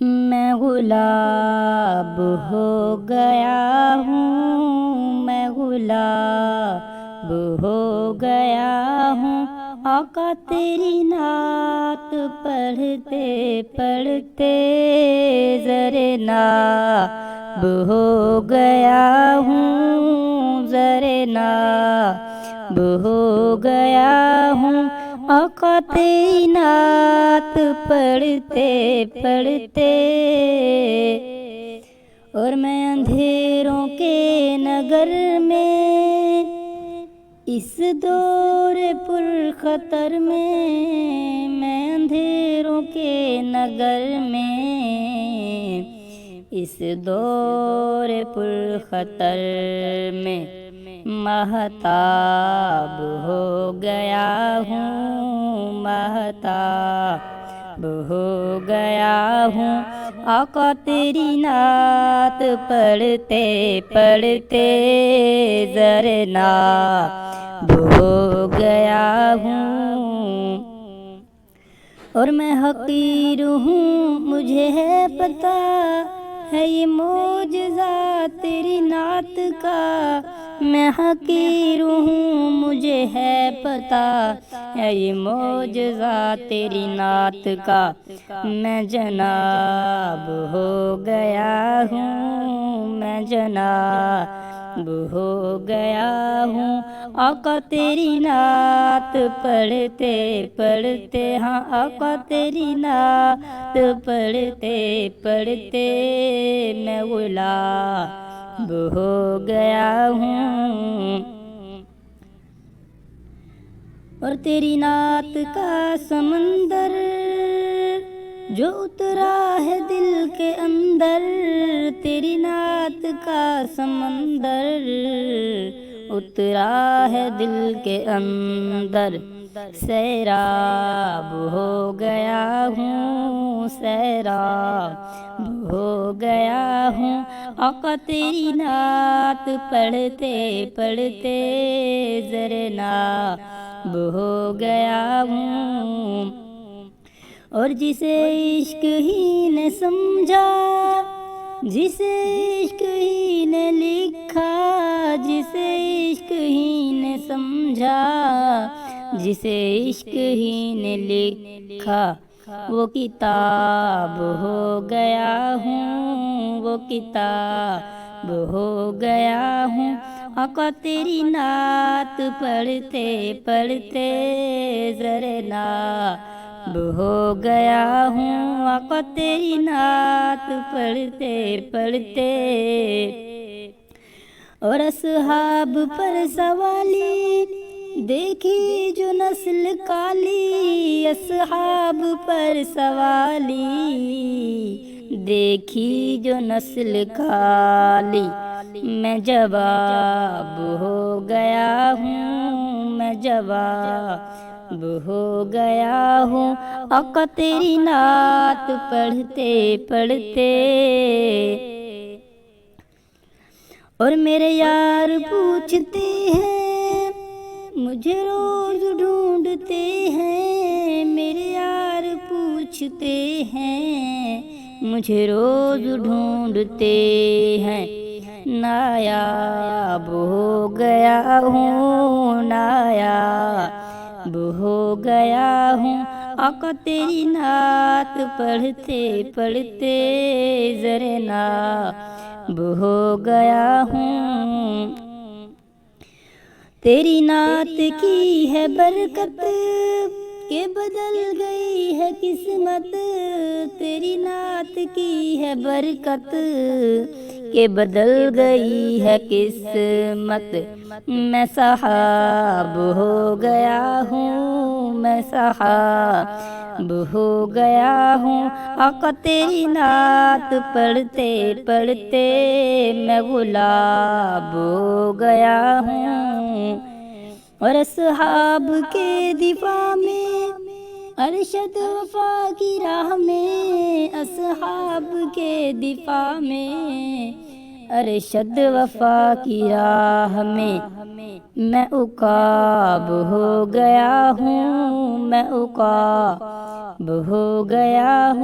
میں غلاب ہو گیا ہوں، میں غلاب ہو گیا ہوں، آقا تیری نعت پڑھتے پڑھتے زرے ناب ہو گیا ہوں، زرے ناب ہو گیا ہوں، آقا تیری نعت پڑھتے پڑھتے۔ اور میں اندھیروں کے نگر میں، اس دور پر خطر میں اندھیروں کے نگر میں، اس دور پر خطر میں مہتاب ہو گیا ہوں، مہتاب ہو گیا ہوں، آقا تیری نعت پڑھتے پڑھتے زرے ناب ہو گیا ہوں۔ اور میں حقیر ہوں، مجھے ہے پتہ ہے یہ معجزہ تیری نعت کا، میں حقیر ہوں، مجھے ہے پتہ ہے یہ معجزہ تیری نعت کا، میں جناب ہو گیا ہوں، میں جناب ہو گیا ہوں، آقا تیری نعت پڑھتے پڑھتے، ہاں آقا تیری نعت پڑھتے پڑھتے میں غلاب ہو گیا ہوں۔ اور تیری نعت کا سمندر جو اترا ہے دل کے اندر، تیری نعت کا سمندر اترا ہے دل کے اندر، سیراب ہو گیا ہوں، سیراب ہو گیا ہوں، آقا تیری نعت پڑھتے پڑھتے زرے ناب ہو گیا ہوں۔ اور جسے عشق ہی نے سمجھا، جسے عشق ہی نے لکھا، جسے عشق ہی نے سمجھا، جسے عشق ہی نے لکھا، وہ کتاب ہو گیا ہوں، وہ کتاب ہو گیا ہوں، آقا تیری نعت پڑھتے پڑھتے زرے ناب ہو گیا ہوں، آقا تیری نعت پڑھتے پڑھتے۔ اور اصحاب پر سوالی دیکھی جو نسل کالی، اصحاب پر سوالی دیکھی جو نسل کالی، میں جواب ہو گیا ہوں، میں جواب ہو گیا ہوں، آقا تیری نعت پڑھتے پڑھتے۔ اور میرے یار پوچھتے ہیں، مجھے روز ڈھونڈتے ہیں، میرے یار پوچھتے ہیں، مجھے روز ڈھونڈتے ہیں، نایاب ہو گیا ہوں، نایاب ہو گیا ہوں، آقا تیری نعت پڑھتے پڑھتے زرے ناب ہو گیا ہوں۔ تیری نعت کی ہے برکت کہ بدل گئی ہے قسمت، تیری نعت کی ہے برکت کہ بدل گئی ہے قسمت، میں سحاب ہو گیا ہوں، میں سحاب ہو گیا ہوں، آقا تیری نعت پڑھتے پڑھتے میں غلاب ہو گیا ہوں۔ اور اصحاب کے دفاع میں، ارشد وفا کی راہ میں، اصحاب کے دفاع میں، ارشد وفا کی راہ میں، میں عقاب ہو گیا ہوں، میں عقاب ہو گیا ہوں۔